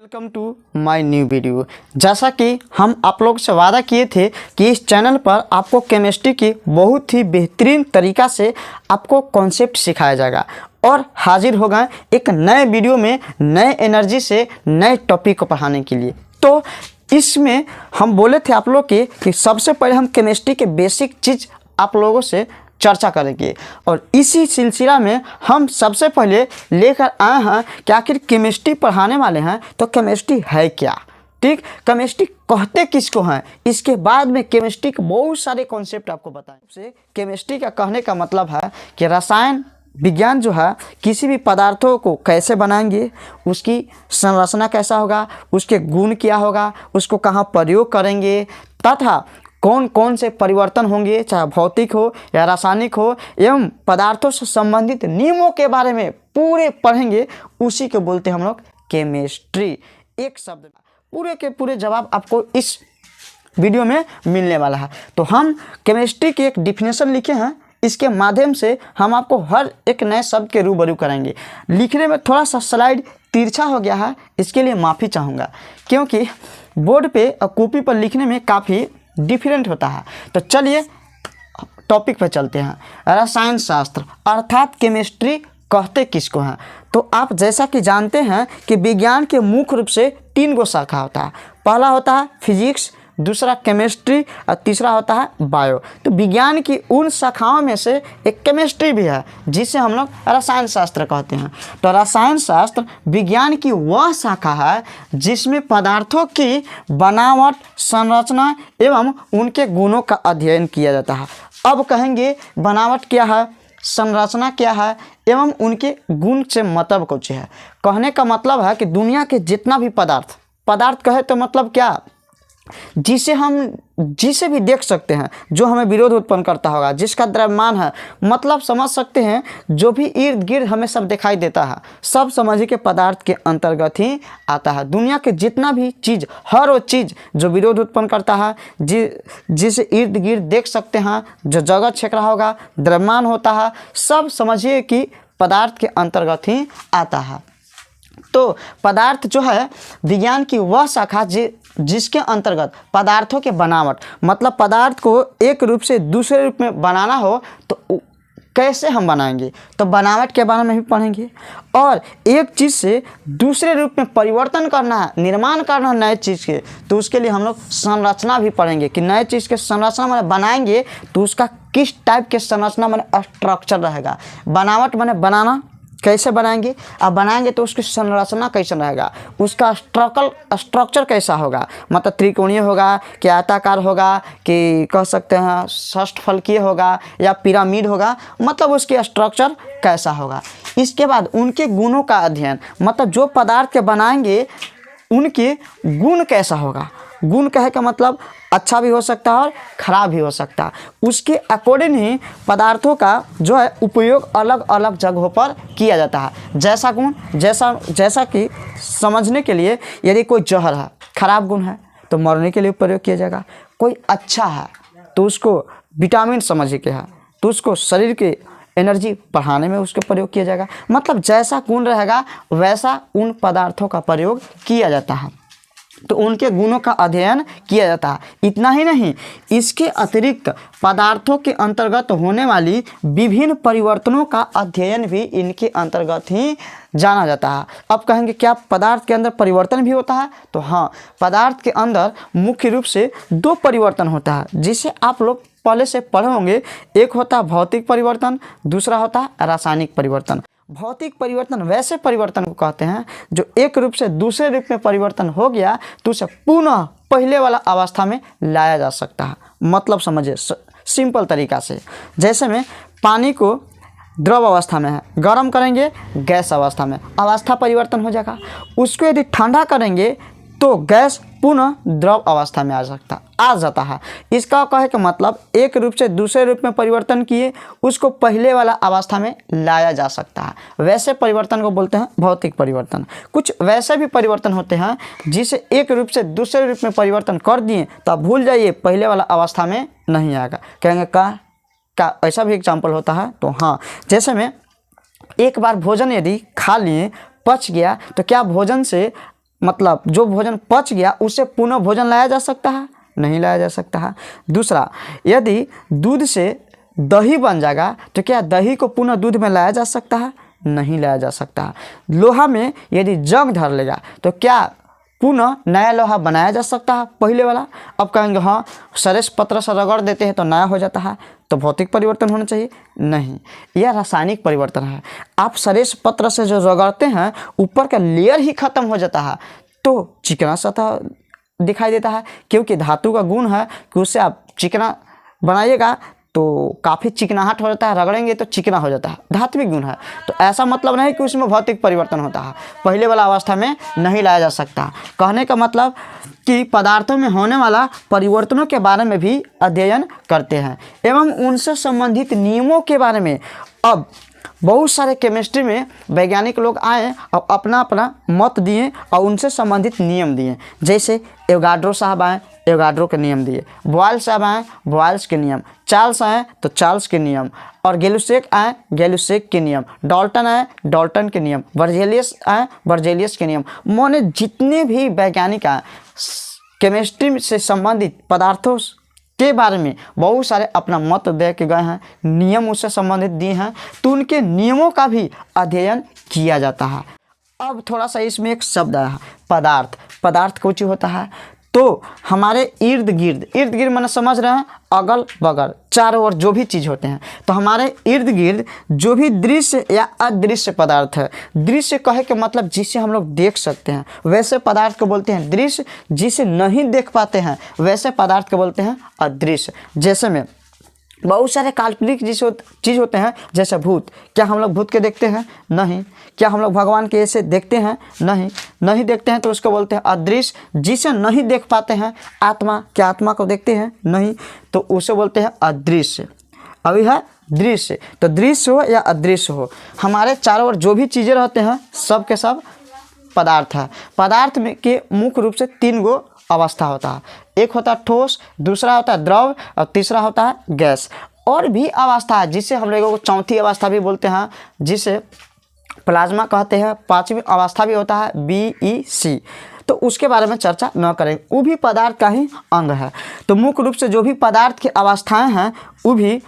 Welcome to my new video. जैसा कि हम आप लोग से वादा किए थे कि इस चैनल पर आपको केमिस्ट्री की बहुत ही बेहतरीन तरीका से आपको कॉन्सेप्ट सिखाया जाएगा और हाजिर हो गए एक नए वीडियो में नए एनर्जी से नए टॉपिक को पढ़ाने के लिए। तो इसमें हम बोले थे आप लोग के कि सबसे पहले हम केमिस्ट्री के बेसिक चीज़ आप लोगों से चर्चा करेंगे और इसी सिलसिला में हम सबसे पहले लेकर आए हैं कि आखिर केमिस्ट्री पढ़ाने वाले हैं तो केमिस्ट्री है क्या, ठीक, केमिस्ट्री कहते किसको हैं, इसके बाद में केमिस्ट्री के बहुत सारे कॉन्सेप्ट आपको बताएं। से केमिस्ट्री का कहने का मतलब है कि रसायन विज्ञान जो है किसी भी पदार्थों को कैसे बनाएंगे, उसकी संरचना कैसा होगा, उसके गुण क्या होगा, उसको कहाँ प्रयोग करेंगे तथा कौन कौन से परिवर्तन होंगे, चाहे भौतिक हो या रासायनिक हो, एवं पदार्थों से संबंधित नियमों के बारे में पूरे पढ़ेंगे। उसी को बोलते हैं हम लोग केमिस्ट्री। एक शब्द पूरे के पूरे जवाब आपको इस वीडियो में मिलने वाला है। तो हम केमिस्ट्री की एक डिफिनेशन लिखे हैं, इसके माध्यम से हम आपको हर एक नए शब्द के रूबरू कराएंगे। लिखने में थोड़ा सा स्लाइड तिरछा हो गया है, इसके लिए माफ़ी चाहूँगा, क्योंकि बोर्ड पे और कॉपी पर लिखने में काफ़ी डिफरेंट होता है। तो चलिए टॉपिक पर चलते हैं। रसायन शास्त्र अर्थात केमिस्ट्री कहते किसको हैं। तो आप जैसा कि जानते हैं कि विज्ञान के मुख्य रूप से 3 गो शाखा होता है। पहला होता है फिजिक्स, दूसरा केमिस्ट्री और तीसरा होता है बायो। तो विज्ञान की उन शाखाओं में से एक केमिस्ट्री भी है जिसे हम लोग रसायन शास्त्र कहते हैं। तो रसायन शास्त्र विज्ञान की वह शाखा है जिसमें पदार्थों की बनावट, संरचना एवं उनके गुणों का अध्ययन किया जाता है। अब कहेंगे बनावट क्या है, संरचना क्या है एवं उनके गुण से मतलब कुछ है। कहने का मतलब है कि दुनिया के जितना भी पदार्थ कहे तो मतलब क्या, जिसे भी देख सकते हैं, जो हमें विरोध उत्पन्न करता होगा, जिसका द्रव्यमान है, मतलब समझ सकते हैं जो भी इर्द गिर्द हमें सब दिखाई देता है, सब समझिए कि पदार्थ के अंतर्गत ही आता है। दुनिया के जितना भी चीज़, हर वो चीज़ जो विरोध उत्पन्न करता है, जिसे इर्द गिर्द देख सकते हैं, जो जगह छेक रहा होगा, द्रव्यमान होता है, सब समझिए कि पदार्थ के अंतर्गत ही आता है। तो पदार्थ जो है विज्ञान की वह शाखा जिसके अंतर्गत पदार्थों के बनावट, मतलब पदार्थ को एक रूप से दूसरे रूप में बनाना हो तो कैसे हम बनाएंगे, तो बनावट के बारे में भी पढ़ेंगे। और एक चीज़ से दूसरे रूप में परिवर्तन करना है, निर्माण करना है नए चीज़ के, तो उसके लिए हम लोग संरचना भी पढ़ेंगे कि नए चीज़ के संरचना मैंने बनाएंगे तो उसका किस टाइप के संरचना मैंने स्ट्रक्चर रहेगा। बनावट मैंने बनाना कैसे बनाएंगे, अब बनाएंगे तो उसकी संरचना कैसा रहेगा, उसका स्ट्रक्चर कैसा होगा, मतलब त्रिकोणीय होगा कि आयताकार होगा कि कह सकते हैं षष्ठफलकीय होगा या पिरामिड होगा, मतलब उसकी स्ट्रक्चर कैसा होगा। इसके बाद उनके गुणों का अध्ययन, मतलब जो पदार्थ के बनाएंगे उनके गुण कैसा होगा। गुण कहे का मतलब अच्छा भी हो सकता है और ख़राब भी हो सकता है। उसके अकॉर्डिंग ही पदार्थों का जो है उपयोग अलग अलग जगहों पर किया जाता है। जैसा गुण जैसा कि समझने के लिए, यदि कोई जहर है, खराब गुण है तो मरने के लिए प्रयोग किया जाएगा। कोई अच्छा है तो उसको विटामिन समझिए के है तो उसको शरीर के एनर्जी बढ़ाने में उसका प्रयोग किया जाएगा। मतलब जैसा गुण रहेगा वैसा उन पदार्थों का प्रयोग किया जाता है, तो उनके गुणों का अध्ययन किया जाता है। इतना ही नहीं, इसके अतिरिक्त पदार्थों के अंतर्गत होने वाली विभिन्न परिवर्तनों का अध्ययन भी इनके अंतर्गत ही जाना जाता है। अब कहेंगे क्या पदार्थ के अंदर परिवर्तन भी होता है, तो हाँ, पदार्थ के अंदर मुख्य रूप से 2 परिवर्तन होता है जिसे आप लोग पहले से पढ़े होंगे। एक होता है भौतिक परिवर्तन, दूसरा होता है रासायनिक परिवर्तन। भौतिक परिवर्तन वैसे परिवर्तन को कहते हैं जो एक रूप से दूसरे रूप में परिवर्तन हो गया तो उसे पुनः पहले वाला अवस्था में लाया जा सकता है। मतलब समझिए सिंपल तरीका से, जैसे में पानी को द्रव अवस्था में है, गर्म करेंगे गैस अवस्था में, अवस्था परिवर्तन हो जाएगा। उसको यदि ठंडा करेंगे तो गैस पुनः द्रव अवस्था में आ जाता है। इसका कहे का मतलब एक रूप से दूसरे रूप में परिवर्तन किए उसको पहले वाला अवस्था में लाया जा सकता है। वैसे परिवर्तन को बोलते हैं भौतिक परिवर्तन। कुछ वैसे भी परिवर्तन होते हैं जिसे एक रूप से दूसरे रूप में परिवर्तन कर दिए तो आप भूल जाइए, पहले वाला अवस्था में नहीं आएगा। कहेंगे का ऐसा भी एग्जाम्पल होता है, तो हाँ, जैसे में एक बार भोजन यदि खा लिए, पच गया, तो क्या भोजन से मतलब जो भोजन पच गया उसे पुनः भोजन लाया जा सकता है? नहीं लाया जा सकता है। दूसरा, यदि दूध से दही बन जाएगा तो क्या दही को पुनः दूध में लाया जा सकता है? नहीं लाया जा सकता है। लोहा में यदि जंग धर लेगा तो क्या पुनः नया लोहा बनाया जा सकता है पहले वाला? अब कहेंगे हाँ सरेश पत्र से रगड़ देते हैं तो नया हो जाता है, तो भौतिक परिवर्तन होना चाहिए? नहीं, यह रासायनिक परिवर्तन है। आप सरेश पत्र से जो रगड़ते हैं ऊपर का लेयर ही खत्म हो जाता है तो चिकना सतह दिखाई देता है, क्योंकि धातु का गुण है कि उससे आप चिकना बनाइएगा तो काफ़ी चिकनाहट हो जाता है, रगड़ेंगे तो चिकना हो जाता है, धात्विक गुण है। तो ऐसा मतलब नहीं कि उसमें भौतिक परिवर्तन होता है, पहले वाला अवस्था में नहीं लाया जा सकता। कहने का मतलब कि पदार्थों में होने वाला परिवर्तनों के बारे में भी अध्ययन करते हैं एवं उनसे संबंधित नियमों के बारे में। अब बहुत सारे केमिस्ट्री में वैज्ञानिक लोग आए और अपना अपना मत दिए और उनसे संबंधित नियम दिए। जैसे एवोगाड्रो साहब आए, एवोगाड्रो के नियम दिए। बॉयल साहब आए, बॉयल्स के नियम। चार्ल्स आए तो चार्ल्स के नियम। और गेलुसेक आए, गेलुसेक के नियम। डाल्टन आए, डाल्टन के नियम। बर्जेलियस आए, बर्जेलियस के नियम। माने जितने भी वैज्ञानिक आए केमिस्ट्री से संबंधित पदार्थों के बारे में बहुत सारे अपना मत दे के गए हैं, नियम उससे संबंधित दिए हैं, तो उनके नियमों का भी अध्ययन किया जाता है। अब थोड़ा सा इसमें एक शब्द है पदार्थ। पदार्थ कुछ होता है तो हमारे इर्द गिर्द मैंने समझ रहे हैं अगल बगल चारों ओर जो भी चीज़ होते हैं, तो हमारे इर्द गिर्द जो भी दृश्य या अदृश्य पदार्थ है, दृश्य कहे के मतलब जिसे हम लोग देख सकते हैं वैसे पदार्थ को बोलते हैं दृश्य, जिसे नहीं देख पाते हैं वैसे पदार्थ को बोलते हैं अदृश्य। जैसे में बहुत सारे काल्पनिक चीज़ होते हैं, जैसे भूत। क्या हम लोग भूत के देखते हैं? नहीं। क्या हम लोग भगवान के ऐसे देखते हैं? नहीं देखते हैं, तो उसको बोलते हैं अदृश्य। जिसे नहीं देख पाते हैं आत्मा, क्या आत्मा को देखते हैं? नहीं, तो उसे बोलते हैं अदृश्य। अभी है दृश्य, तो दृश्य हो या अदृश्य हो, हमारे चारों ओर जो भी चीज़ें रहते हैं सब के सब पदार्थ है। पदार्थ में के मुख्य रूप से 3 गो अवस्था होता है। एक होता है ठोस, दूसरा होता है द्रव और तीसरा होता है गैस। और भी अवस्था है जिसे हम लोगों को चौथी अवस्था भी बोलते हैं, जिसे प्लाज्मा कहते हैं। 5वीं अवस्था भी होता है BEC, तो उसके बारे में चर्चा न करें, वो भी पदार्थ का ही अंग है। तो मुख्य रूप से जो भी पदार्थ की अवस्थाएं हैं वो भी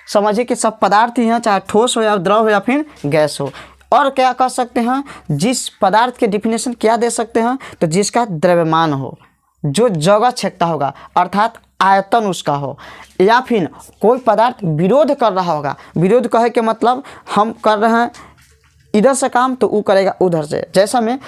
समझिए कि सब पदार्थ ही हैं, चाहे ठोस हो या द्रव हो या फिर गैस हो। और क्या कह सकते हैं, जिस पदार्थ के डिफिनेशन क्या दे सकते हैं, तो जिसका द्रव्यमान हो, जो जगह छेकता होगा अर्थात आयतन उसका हो, या फिर कोई पदार्थ विरोध कर रहा होगा। विरोध कहे के मतलब हम कर रहे हैं इधर से काम तो वो करेगा उधर से। जैसा में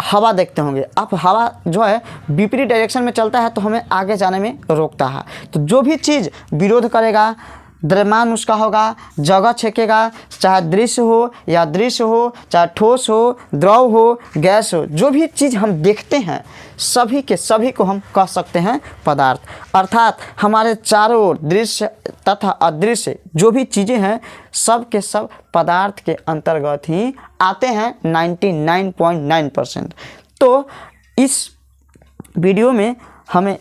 हवा देखते होंगे आप, हवा जो है विपरीत डायरेक्शन में चलता है तो हमें आगे जाने में रोकता है। तो जो भी चीज़ विरोध करेगा द्रव्यमान उसका होगा, जगह छेकेगा, चाहे दृश्य हो या दृश्य हो, चाहे ठोस हो, द्रव हो, गैस हो, जो भी चीज़ हम देखते हैं सभी के सभी को हम कह सकते हैं पदार्थ। अर्थात हमारे चारों ओर दृश्य तथा अदृश्य जो भी चीज़ें हैं सब के सब पदार्थ के अंतर्गत ही आते हैं 99.9%। तो इस वीडियो में हमें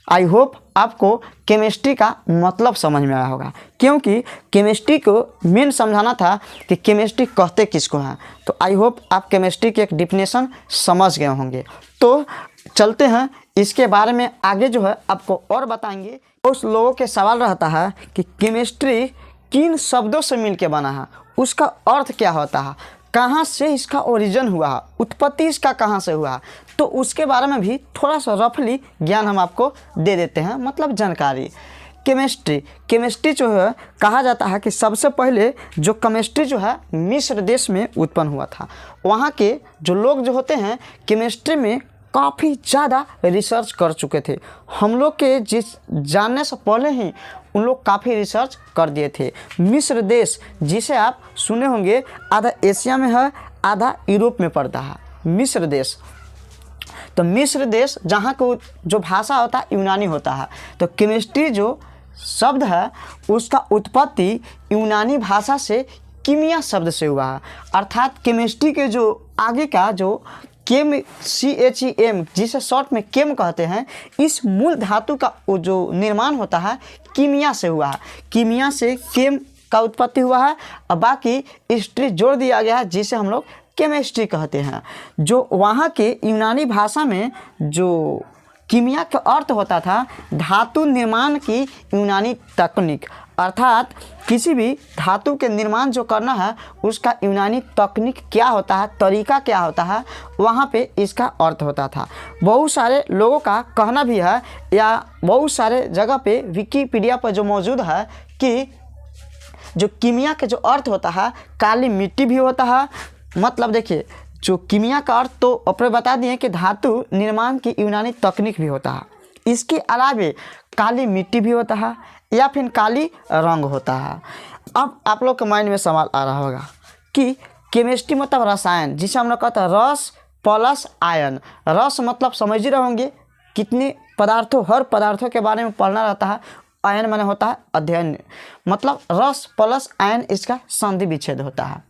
आई होप आपको केमिस्ट्री का मतलब समझ में आया होगा, क्योंकि केमिस्ट्री को मेन समझाना था कि केमिस्ट्री कहते किसको हैं। तो आई होप आप केमिस्ट्री की एक डिफिनेशन समझ गए होंगे। तो चलते हैं इसके बारे में आगे जो है आपको और बताएंगे। उस लोगों के सवाल रहता है कि केमिस्ट्री किन शब्दों से मिलके बना है, उसका अर्थ क्या होता है, कहाँ से इसका ओरिजिन हुआ, उत्पत्ति इसका कहाँ से हुआ, तो उसके बारे में भी थोड़ा सा रफली ज्ञान हम आपको दे देते हैं, मतलब जानकारी। केमिस्ट्री जो है कहा जाता है कि सबसे पहले जो केमिस्ट्री जो है मिस्र देश में उत्पन्न हुआ था। वहाँ के जो लोग जो होते हैं केमिस्ट्री में काफ़ी ज़्यादा रिसर्च कर चुके थे। हम लोग के जानने से पहले ही उन लोग काफ़ी रिसर्च कर दिए थे। मिस्र देश जिसे आप सुने होंगे आधा एशिया में है, आधा यूरोप में पड़ता है मिस्र देश। तो मिस्र देश जहाँ को जो भाषा होता है यूनानी होता है। तो केमिस्ट्री जो शब्द है उसका उत्पत्ति यूनानी भाषा से कीमिया शब्द से हुआ है। अर्थात केमिस्ट्री के जो आगे का जो CHEM जिसे शॉर्ट में केम कहते हैं, इस मूल धातु का जो निर्माण होता है कीमिया से हुआ है। कीमिया से केम का उत्पत्ति हुआ है और बाकी स्ट्री जोड़ दिया गया है जिसे हम लोग केमिस्ट्री कहते हैं। जो वहाँ के यूनानी भाषा में जो कीमिया का अर्थ होता था धातु निर्माण की यूनानी तकनीक, अर्थात किसी भी धातु के निर्माण जो करना है उसका यूनानी तकनीक क्या होता है, तरीका क्या होता है, वहाँ पे इसका अर्थ होता था। बहुत सारे लोगों का कहना भी है या बहुत सारे जगह पे विकिपीडिया पर जो मौजूद है कि जो कीमिया के जो अर्थ होता है काली मिट्टी भी होता है। मतलब देखिए जो कीमिया का अर्थ तो अपने बता दिए कि धातु निर्माण की यूनानी तकनीक भी होता है, इसके अलावे काली मिट्टी भी होता है या फिर काली रंग होता है। अब आप लोग के माइंड में सवाल आ रहा होगा कि केमिस्ट्री मतलब रसायन, जिसे हम लोग कहते हैं रस प्लस आयन। रस मतलब समझ ही रहे होंगे कितने पदार्थों, हर पदार्थों के बारे में पढ़ना रहता है। आयन माने होता है अध्ययन, मतलब रस प्लस आयन इसका संधि विच्छेद होता है।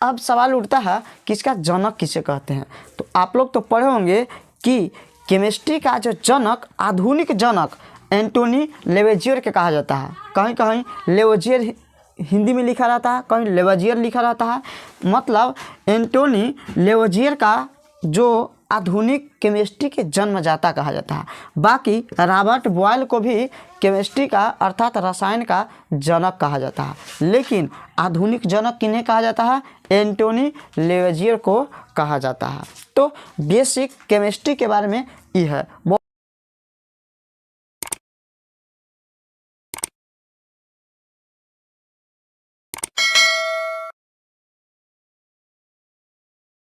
अब सवाल उठता है कि इसका जनक किसे कहते हैं। तो आप लोग तो पढ़े होंगे कि केमिस्ट्री का जो जनक, आधुनिक जनक एंटोनी लेवेजियर के कहा जाता है। कहीं कहीं लेवेजियर हिंदी में लिखा रहता है, कहीं लेवेजियर लिखा रहता है। मतलब एंटोनी लेवेजियर का जो आधुनिक केमिस्ट्री के जन्मदाता कहा जाता है। बाकी रॉबर्ट बॉयल को भी केमिस्ट्री का अर्थात रसायन का जनक कहा जाता है, लेकिन आधुनिक जनक किन्हें कहा जाता है, एंटोनी लेवेजियर को कहा जाता है। तो बेसिक केमिस्ट्री के बारे में ये है।